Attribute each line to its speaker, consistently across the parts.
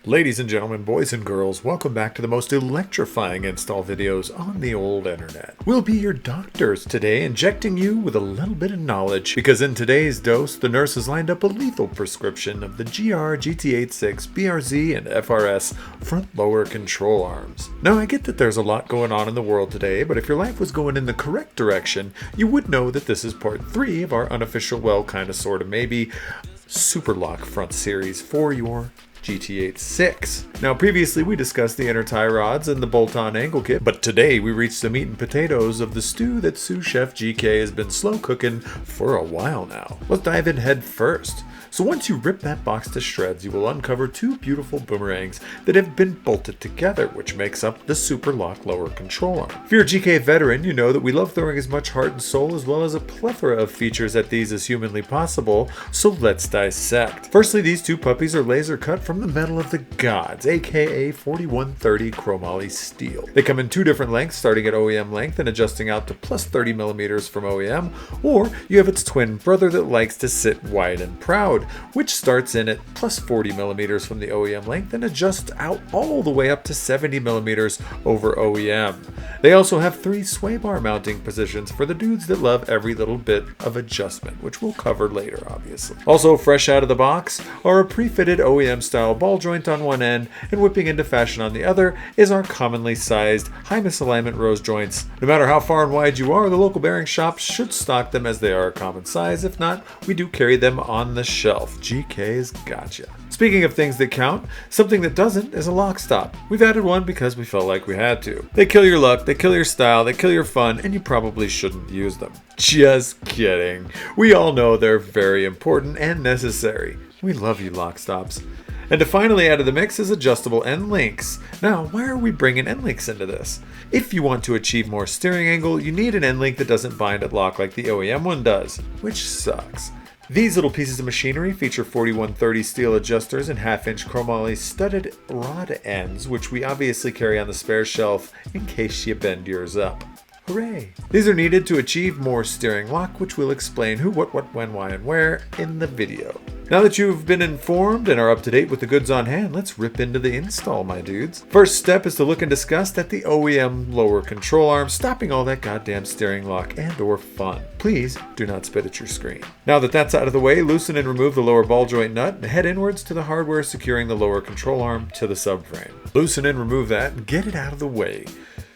Speaker 1: Ladies and gentlemen, boys and girls, welcome back to the most electrifying install videos on the old internet. We'll be your doctors today, injecting you with a little bit of knowledge, because in today's dose, the nurse has lined up a lethal prescription of the GR86, BRZ, and FRS front-lower control arms. Now, I get that there's a lot going on in the world today, but if your life was going in the correct direction, you would know that this is part 3 of our unofficial, well, kinda, sorta, maybe, Super Lock front series for your GKTECH. Now, previously we discussed the inner tie rods and the bolt-on angle kit, but today we reached the meat and potatoes of the stew that sous chef GK has been slow cooking for a while now. Let's dive in head first. So once you rip that box to shreds, you will uncover 2 beautiful boomerangs that have been bolted together, which makes up the Super Lock lower control arm. If you're a GK veteran, you know that we love throwing as much heart and soul as well as a plethora of features at these as humanly possible, so let's dissect. Firstly, these 2 puppies are laser cut from the metal of the gods, aka 4130 Chromoly Steel. They come in 2 different lengths, starting at OEM length and adjusting out to plus 30mm from OEM, or you have its twin brother that likes to sit wide and proud, which starts in at plus 40mm from the OEM length and adjusts out all the way up to 70mm over OEM. They also have 3 sway bar mounting positions for the dudes that love every little bit of adjustment, which we'll cover later, obviously. Also fresh out of the box are a pre-fitted OEM style ball joint on one end, and whipping into fashion on the other is our commonly sized high misalignment rose joints. No matter how far and wide you are, the local bearing shops should stock them as they are a common size. If not, we do carry them on the shelf. GK's gotcha. Speaking of things that count, something that doesn't is a lock stop. We've added one because we felt like we had to. They kill your luck, they kill your style, they kill your fun, and you probably shouldn't use them. Just kidding. We all know they're very important and necessary. We love you, lock stops. And to finally add to the mix is adjustable end links. Now, why are we bringing end links into this? If you want to achieve more steering angle, you need an end link that doesn't bind at lock like the OEM one does, which sucks. These little pieces of machinery feature 4130 steel adjusters and 1/2-inch chromoly studded rod ends, which we obviously carry on the spare shelf in case you bend yours up. Hooray! These are needed to achieve more steering lock, which we'll explain who, what, when, why, and where in the video. Now that you've been informed and are up to date with the goods on hand, let's rip into the install, my dudes. First step is to look and discuss that the OEM lower control arm, stopping all that goddamn steering lock and or fun. Please do not spit at your screen. Now that that's out of the way, loosen and remove the lower ball joint nut and head inwards to the hardware securing the lower control arm to the subframe. Loosen and remove that and get it out of the way.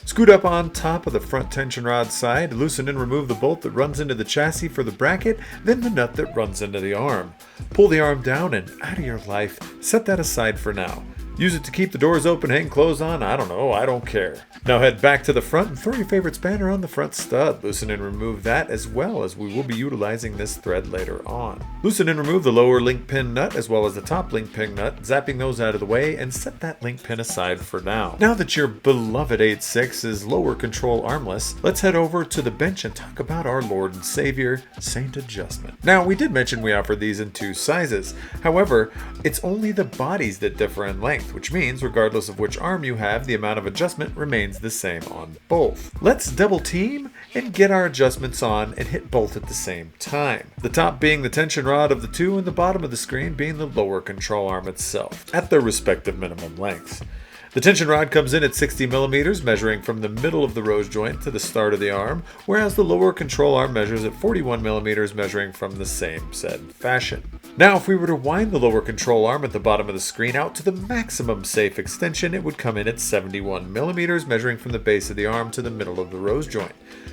Speaker 1: Scoot up on top of the front tension rod side, loosen and remove the bolt that runs into the chassis for the bracket, then the nut that runs into the arm. Pull the arm down and out of your life, set that aside for now. Use it to keep the doors open, hang clothes on, I don't care. Now head back to the front and throw your favorite spanner on the front stud. Loosen and remove that as well, as we will be utilizing this thread later on. Loosen and remove the lower link pin nut as well as the top link pin nut, zapping those out of the way, and set that link pin aside for now. Now that your beloved 8.6 is lower control armless, let's head over to the bench and talk about our Lord and Savior, Saint Adjustment. Now, we did mention we offer these in 2 sizes. However, it's only the bodies that differ in length, which means regardless of which arm you have, the amount of adjustment remains the same on both. Let's double team and get our adjustments on and hit both at the same time. The top being the tension rod of the 2 and the bottom of the screen being the lower control arm itself, at their respective minimum lengths. The tension rod comes in at 60mm, measuring from the middle of the rose joint to the start of the arm, whereas the lower control arm measures at 41mm, measuring from the same said fashion. Now, if we were to wind the lower control arm at the bottom of the screen out to the maximum safe extension, it would come in at 71mm, measuring from the base of the arm to the middle of the rose joint.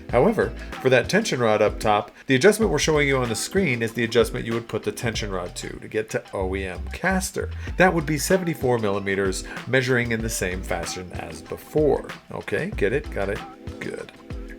Speaker 1: However, for that tension rod up top, the adjustment we're showing you on the screen is the adjustment you would put the tension rod to get to OEM caster. That would be 74mm, measuring in the same fashion as before. Okay, get it? Got it? Good.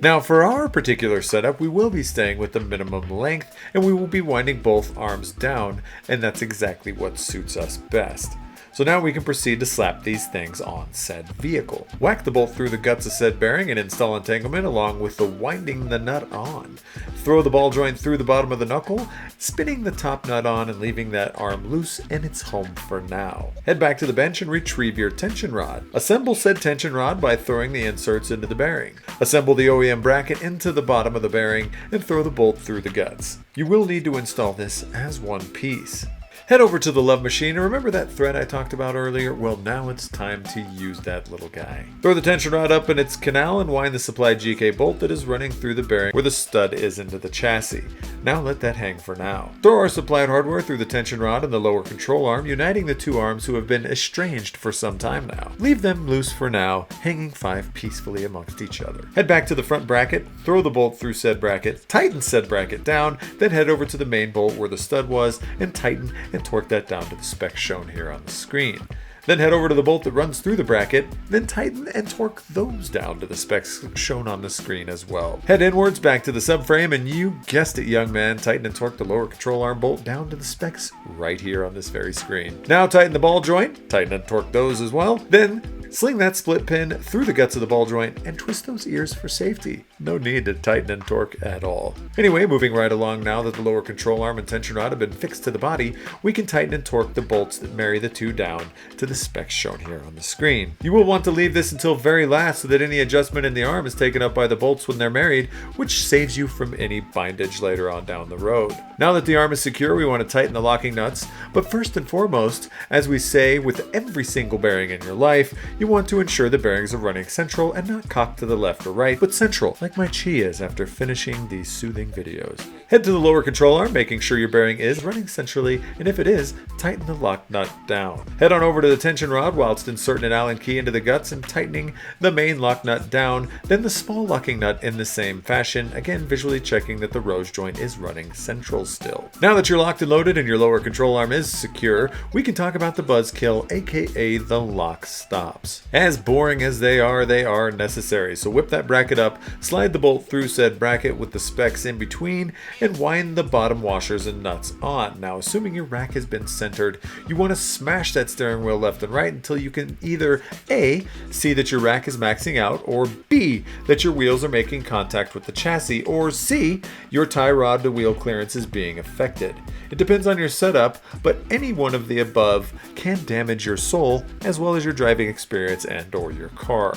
Speaker 1: Now for our particular setup, we will be staying with the minimum length and we will be winding both arms down, and that's exactly what suits us best. So now we can proceed to slap these things on said vehicle. Whack the bolt through the guts of said bearing and install entanglement along with the winding the nut on. Throw the ball joint through the bottom of the knuckle, spinning the top nut on and leaving that arm loose and it's home for now. Head back to the bench and retrieve your tension rod. Assemble said tension rod by throwing the inserts into the bearing. Assemble the OEM bracket into the bottom of the bearing and throw the bolt through the guts. You will need to install this as one piece. Head over to the love machine and remember that thread I talked about earlier? Well, now it's time to use that little guy. Throw the tension rod up in its canal and wind the supplied GK bolt that is running through the bearing where the stud is into the chassis. Now let that hang for now. Throw our supplied hardware through the tension rod and the lower control arm, uniting the two arms who have been estranged for some time now. Leave them loose for now, hanging 5 peacefully amongst each other. Head back to the front bracket, throw the bolt through said bracket, tighten said bracket down, then head over to the main bolt where the stud was and tighten and torque that down to the specs shown here on the screen. Then head over to the bolt that runs through the bracket, then tighten and torque those down to the specs shown on the screen as well. Head inwards back to the subframe and you guessed it, young man, tighten and torque the lower control arm bolt down to the specs right here on this very screen. Now tighten the ball joint, tighten and torque those as well, then sling that split pin through the guts of the ball joint and twist those ears for safety. No need to tighten and torque at all. Anyway, moving right along now that the lower control arm and tension rod have been fixed to the body, we can tighten and torque the bolts that marry the two down to the specs shown here on the screen. You will want to leave this until very last so that any adjustment in the arm is taken up by the bolts when they're married, which saves you from any bindage later on down the road. Now that the arm is secure, we want to tighten the locking nuts, but first and foremost, as we say with every single bearing in your life, you want to ensure the bearings are running central and not cocked to the left or right, but central, like my chi is after finishing these soothing videos. Head to the lower control arm, making sure your bearing is running centrally, and if it is, tighten the lock nut down. Head on over to the tension rod whilst inserting an Allen key into the guts and tightening the main lock nut down, then the small locking nut in the same fashion, again visually checking that the rose joint is running central still. Now that you're locked and loaded and your lower control arm is secure, we can talk about the buzzkill, aka the lock stops. As boring as they are necessary, so whip that bracket up, slide the bolt through said bracket with the specs in between, and wind the bottom washers and nuts on. Now, assuming your rack has been centered, you want to smash that steering wheel left and right until you can either A, see that your rack is maxing out, or B, that your wheels are making contact with the chassis, or C, your tie rod to wheel clearance is being affected. It depends on your setup, but any one of the above can damage your soul as well as your driving experience and or your car.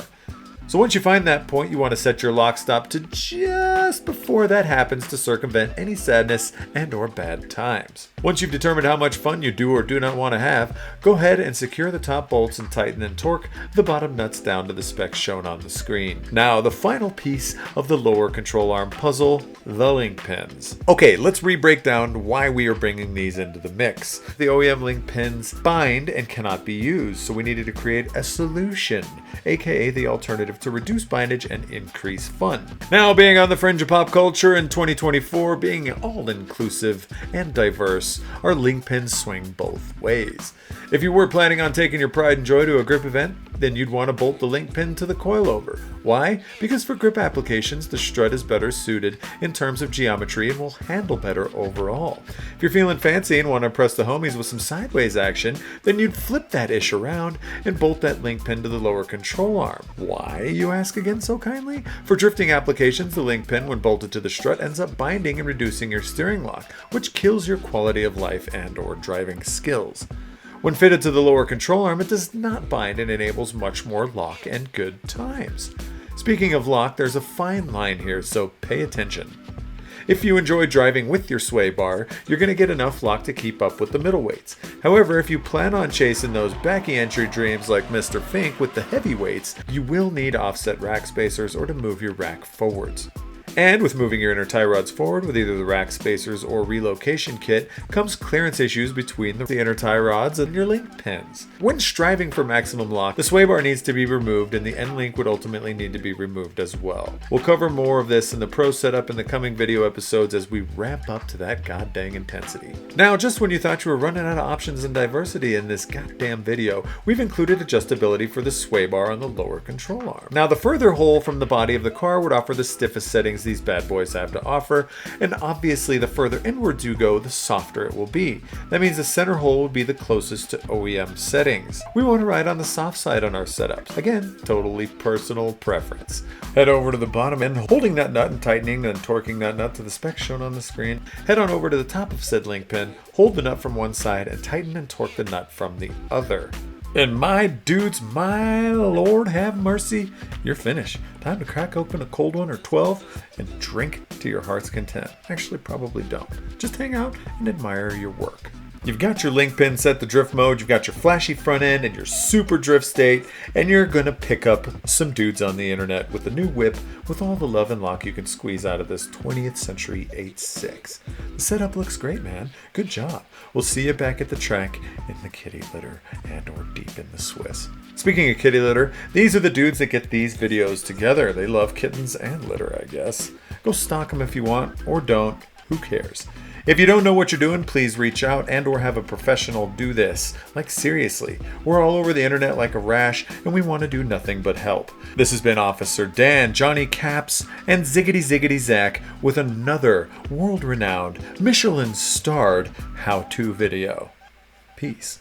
Speaker 1: So once you find that point, you want to set your lock stop to just before that happens to circumvent any sadness and or bad times. Once you've determined how much fun you do or do not want to have, go ahead and secure the top bolts and tighten and torque the bottom nuts down to the specs shown on the screen. Now, the final piece of the lower control arm puzzle, the link pins. Okay, let's re-break down why we are bringing these into the mix. The OEM link pins bind and cannot be used, so we needed to create a solution, aka the alternative to reduce bindage and increase fun. Now, being on the fringe of pop culture in 2024, being all-inclusive and diverse, our link pins swing both ways. If you were planning on taking your pride and joy to a grip event, then you'd want to bolt the link pin to the coilover. Why? Because for grip applications, the strut is better suited in terms of geometry and will handle better overall. If you're feeling fancy and want to impress the homies with some sideways action, then you'd flip that ish around and bolt that link pin to the lower control arm. Why, you ask again so kindly? For drifting applications, the link pin, when bolted to the strut, ends up binding and reducing your steering lock, which kills your quality of life and or driving skills. When fitted to the lower control arm, it does not bind and enables much more lock and good times. Speaking of lock, there's a fine line here, so pay attention. If you enjoy driving with your sway bar, you're going to get enough lock to keep up with the middleweights. However, if you plan on chasing those backy entry dreams like Mr. Fink with the heavyweights, you will need offset rack spacers or to move your rack forwards. And with moving your inner tie rods forward with either the rack spacers or relocation kit comes clearance issues between the inner tie rods and your link pins. When striving for maximum lock, the sway bar needs to be removed and the end link would ultimately need to be removed as well. We'll cover more of this in the pro setup in the coming video episodes as we ramp up to that goddamn intensity. Now, just when you thought you were running out of options and diversity in this goddamn video, we've included adjustability for the sway bar on the lower control arm. Now, the further hole from the body of the car would offer the stiffest settings these bad boys have to offer, and obviously the further inwards you go, the softer it will be. That means the center hole would be the closest to OEM settings. We want to ride on the soft side on our setups. Again, totally personal preference. Head over to the bottom and holding that nut and tightening and torquing that nut to the specs shown on the screen. Head on over to the top of said link pin, hold the nut from one side and tighten and torque the nut from the other. And my dudes, my Lord have mercy, you're finished. Time to crack open a cold one or 12 and drink to your heart's content. Actually, probably don't. Just hang out and admire your work. You've got your link pin set to drift mode, you've got your flashy front end and your super drift state, and you're gonna pick up some dudes on the internet with the new whip with all the love and lock you can squeeze out of this 20th century 8.6. The setup looks great, man. Good job. We'll see you back at the track in the kitty litter and or deep in the Swiss. Speaking of kitty litter, these are the dudes that get these videos together. They love kittens and litter, I guess. Go stock them if you want, or don't. Who cares? If you don't know what you're doing, please reach out and or have a professional do this. Like seriously, we're all over the internet like a rash and we want to do nothing but help. This has been Officer Dan, Johnny Caps, and Ziggity Ziggity Zach with another world-renowned, Michelin-starred how-to video. Peace.